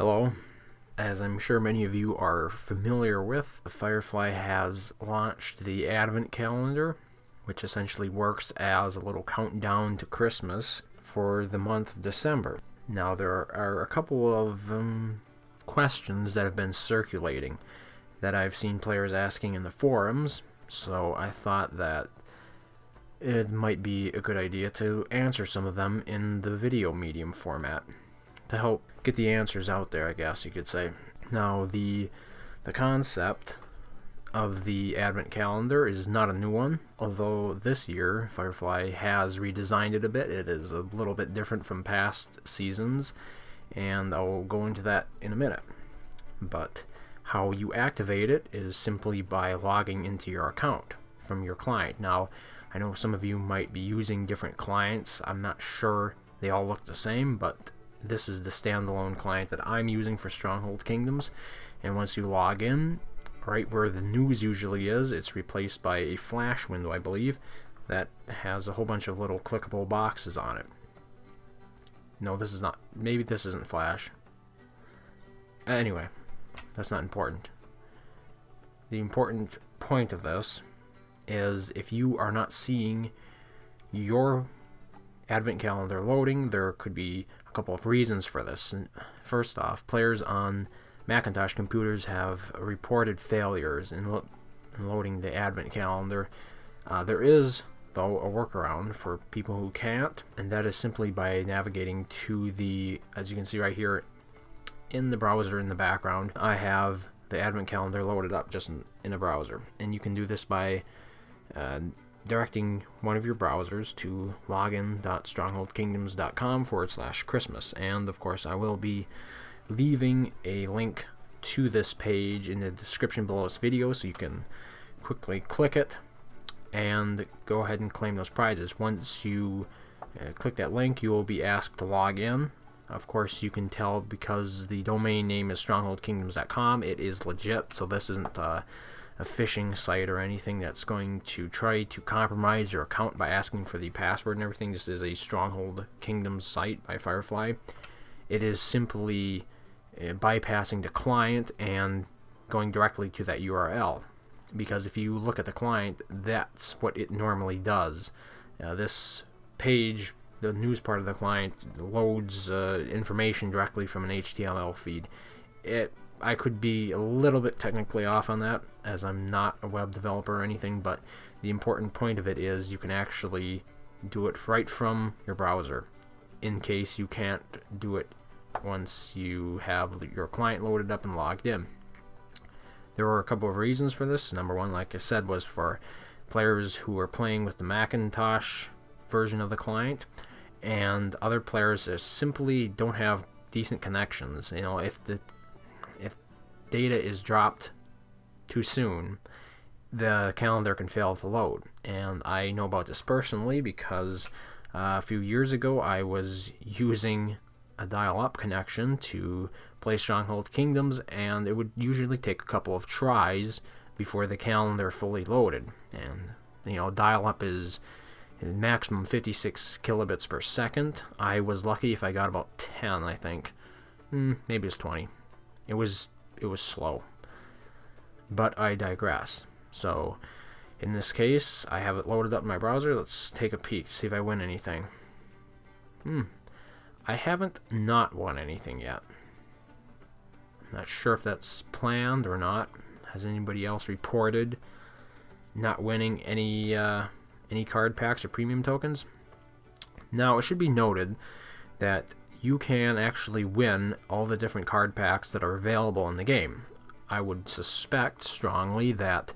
Hello. As I'm sure many of you are familiar with, Firefly has launched the Advent calendar, which essentially works as a little countdown to Christmas for the month of December. Now, there are a couple of questions that have been circulating that I've seen players asking in the forums, so I thought that it might be a good idea to answer some of them in the video medium format to help get the answers out there, I guess you could say. Now, the concept of the Advent calendar is not a new one, although this year Firefly has redesigned it a bit. It is a little bit different from past seasons, and I'll go into that in a minute. But how you activate it is simply by logging into your account from your client. Now, I know some of you might be using different clients. I'm not sure they all look the same, but this is the standalone client that I'm using for Stronghold Kingdoms. And once you log in, right where the news usually is, it's replaced by a flash window, I believe, that has a whole bunch of little clickable boxes on it. No, this is not. Maybe this isn't flash. Anyway, that's not important. The important point of this is if you are not seeing your Advent calendar loading, there could be a couple of reasons for this. And first off, players on Macintosh computers have reported failures in loading the Advent calendar. There is, though, a workaround for people who can't, and that is simply by navigating to the, as you can see right here in the browser in the background, I have the Advent calendar loaded up just in a browser. And you can do this by directing one of your browsers to login.strongholdkingdoms.com/Christmas. And of course, I will be leaving a link to this page in the description below this video, so you can quickly click it and go ahead and claim those prizes. Once you click that link, you will be asked to log in. Of course, you can tell because the domain name is strongholdkingdoms.com, it is legit, so this isn't a phishing site or anything that's going to try to compromise your account by asking for the password and everything. This is a Stronghold Kingdoms site by Firefly. It is simply bypassing the client and going directly to that URL, because if you look at the client, that's what it normally does. This page, the news part of the client, loads information directly from an HTML feed. I could be a little bit technically off on that, as I'm not a web developer or anything, but the important point of it is you can actually do it right from your browser, in case you can't do it once you have your client loaded up and logged in. There were a couple of reasons for this. Number one, like I said, was for players who are playing with the Macintosh version of the client, and other players that simply don't have decent connections. You know, if data is dropped too soon, the calendar can fail to load. And I know about this personally because a few years ago I was using a dial-up connection to play Stronghold Kingdoms, and it would usually take a couple of tries before the calendar fully loaded. And you know, dial-up is maximum 56 kilobits per second. I was lucky if I got about 10, I think. Maybe it's 20. It was slow. But I digress. So, in this case, I have it loaded up in my browser. Let's take a peek, see if I win anything. I haven't not won anything yet. Not sure if that's planned or not. Has anybody else reported not winning any card packs or premium tokens? Now, it should be noted that you can actually win all the different card packs that are available in the game. I would suspect strongly that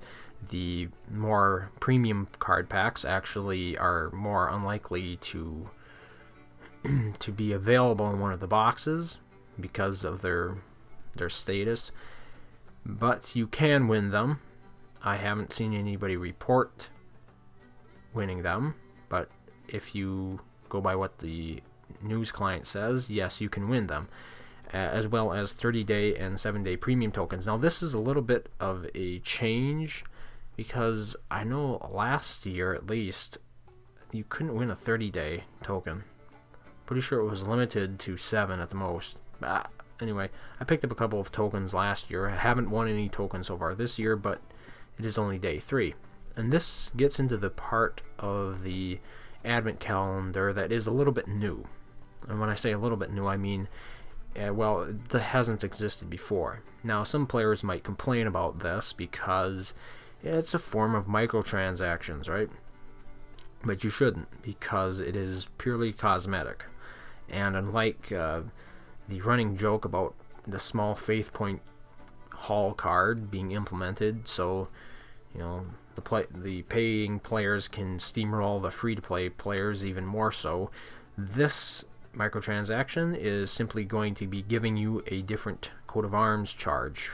the more premium card packs actually are more unlikely to be available in one of the boxes because of their status, but you can win them. I haven't seen anybody report winning them, but if you go by what the news client says, yes, you can win them, as well as 30-day and 7-day premium tokens. Now, this is a little bit of a change, because I know last year at least you couldn't win a 30-day token. Pretty sure it was limited to 7 at the most. anyway, I picked up a couple of tokens last year. I haven't won any tokens so far this year, but it is only day 3. And this gets into the part of the advent calendar that is a little bit new. And when I say a little bit new, I mean, well, that hasn't existed before. Now, some players might complain about this because it's a form of microtransactions, right? But you shouldn't, because it is purely cosmetic. And unlike the running joke about the small faith point haul card being implemented, so you know the paying players can steamroll the free-to-play players even more so, this microtransaction is simply going to be giving you a different coat of arms charge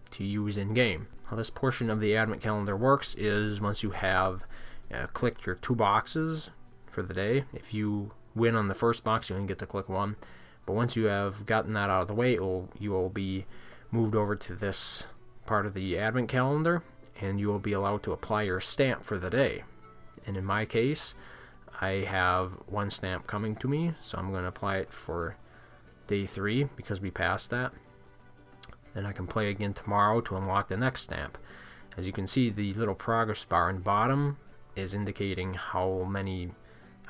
to use in game. How this portion of the advent calendar works is once you have clicked your 2 boxes for the day. If you win on the first box, you only get to click 1. But once you have gotten that out of the way, you will be moved over to this part of the advent calendar, and you will be allowed to apply your stamp for the day. And in my case, I have 1 stamp coming to me, so I'm going to apply it for day 3 because we passed that. Then I can play again tomorrow to unlock the next stamp. As you can see, the little progress bar on the bottom is indicating how many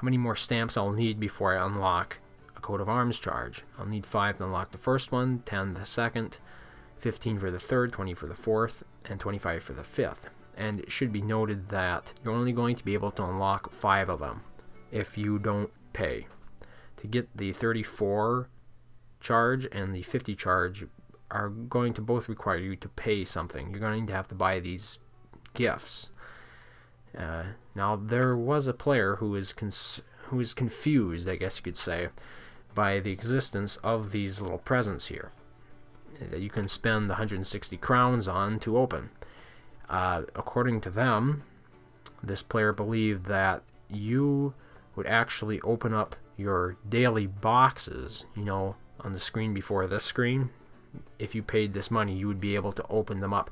more stamps I'll need before I unlock a coat of arms charge. I'll need 5 to unlock the first one, 10 the second, 15 for the third, 20 for the fourth, and 25 for the fifth. And it should be noted that you're only going to be able to unlock 5 of them if you don't pay. To get the 34 charge and the 50 charge are going to both require you to pay something. You're going to have to buy these gifts. Now, there was a player who was confused, I guess you could say, by the existence of these little presents here that you can spend 160 crowns on to open. According to them, this player believed that you would actually open up your daily boxes, you know, on the screen before this screen. If you paid this money, you would be able to open them up.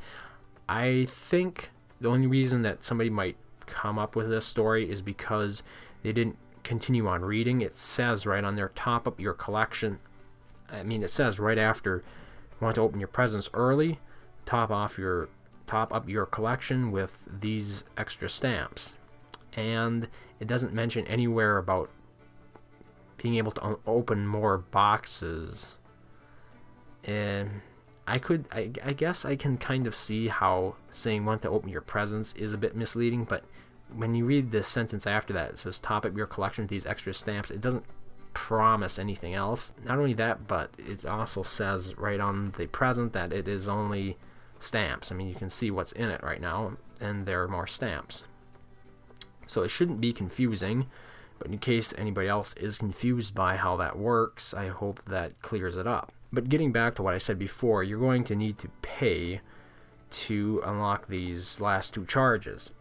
I think the only reason that somebody might come up with this story is because they didn't continue on reading. It says right on there, top up your collection. I mean, it says right after, want to open your presents early, top up your collection with these extra stamps. And it doesn't mention anywhere about being able to open more boxes. And I guess I can kind of see how saying want to open your presents is a bit misleading, but when you read the sentence after that, it says top up your collection with these extra stamps. It doesn't promise anything else. Not only that, but it also says right on the present that it is only stamps. I mean, you can see what's in it right now, and there are more stamps. So it shouldn't be confusing, but in case anybody else is confused by how that works, I hope that clears it up. But getting back to what I said before, you're going to need to pay to unlock these last 2 charges.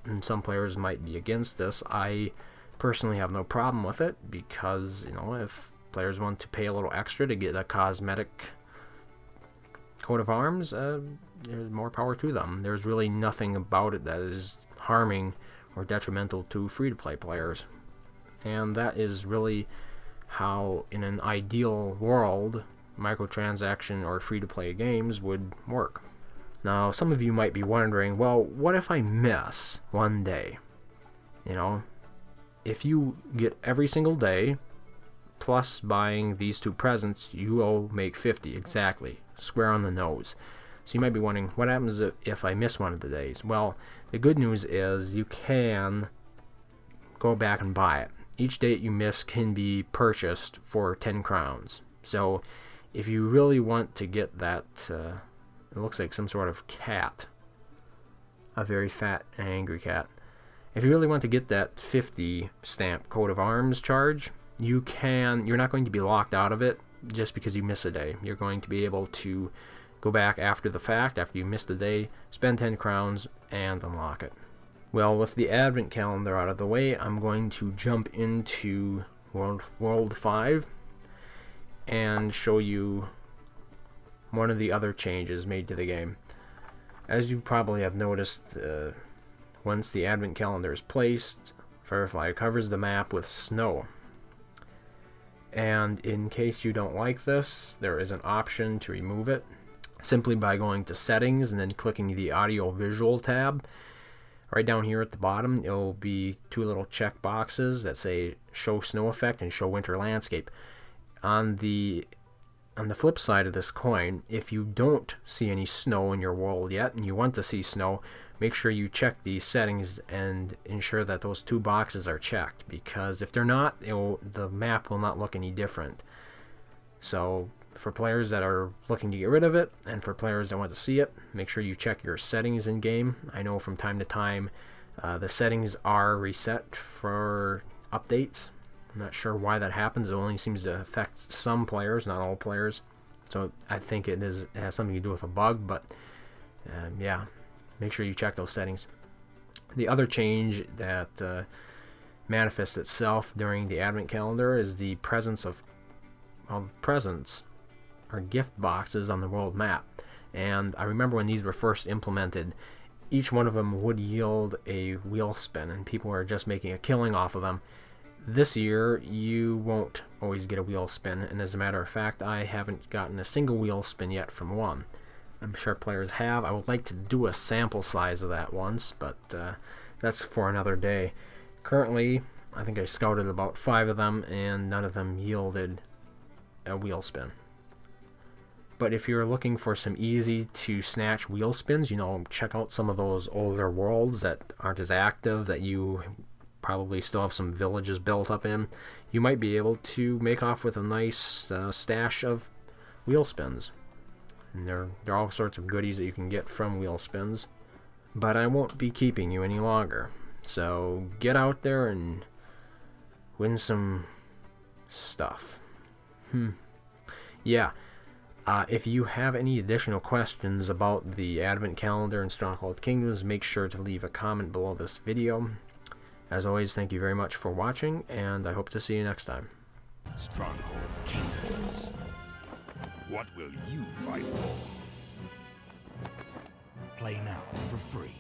And some players might be against this. I personally have no problem with it because, you know, if players want to pay a little extra to get a cosmetic coat of arms, there's more power to them. There's really nothing about it that is harming or detrimental to free-to-play players. And that is really how, in an ideal world, microtransaction or free-to-play games would work. Now, some of you might be wondering, well, what if I miss one day? You know, if you get every single day, plus buying these 2 presents, you will make 50 exactly, square on the nose. So you might be wondering, what happens if I miss one of the days? Well, the good news is you can go back and buy it. Each date you miss can be purchased for 10 crowns. So if you really want to get that, it looks like some sort of cat, a very fat and angry cat. If you really want to get that 50 stamp coat of arms charge, you can. You're not going to be locked out of it just because you miss a day. You're going to be able to go back after the fact, after you missed a day, spend 10 crowns, and unlock it. Well, with the advent calendar out of the way, I'm going to jump into World 5 and show you one of the other changes made to the game. As you probably have noticed, once the advent calendar is placed, Firefly covers the map with snow. And in case you don't like this, there is an option to remove it simply by going to settings and then clicking the audio visual tab. Right down here at the bottom, it will be two little check boxes that say show snow effect and show winter landscape. On the flip side of this coin, if you don't see any snow in your world yet and you want to see snow, make sure you check these settings and ensure that those two boxes are checked, because if they're not, the map will not look any different. So for players that are looking to get rid of it, and for players that want to see it, make sure you check your settings in game. I know from time to time the settings are reset for updates. I'm not sure why that happens. It only seems to affect some players, not all players. So I think it has something to do with a bug, but yeah, make sure you check those settings. The other change that manifests itself during the Advent calendar is the presence of presents or gift boxes on the world map. And I remember when these were first implemented, each one of them would yield a wheel spin, and people were just making a killing off of them. This year, you won't always get a wheel spin, and as a matter of fact, I haven't gotten a single wheel spin yet from one. I'm sure players have. I would like to do a sample size of that once, but that's for another day. Currently, I think I scouted about 5 of them, and none of them yielded a wheel spin. But if you're looking for some easy to snatch wheel spins, check out some of those older worlds that aren't as active, that you probably still have some villages built up in. You might be able to make off with a nice stash of wheel spins. And there are all sorts of goodies that you can get from wheel spins. But I won't be keeping you any longer. So get out there and win some stuff. Yeah. If you have any additional questions about the Advent calendar and Stronghold Kingdoms, make sure to leave a comment below this video. As always, thank you very much for watching, and I hope to see you next time. Stronghold Kingdoms. What will you fight for? Play now for free.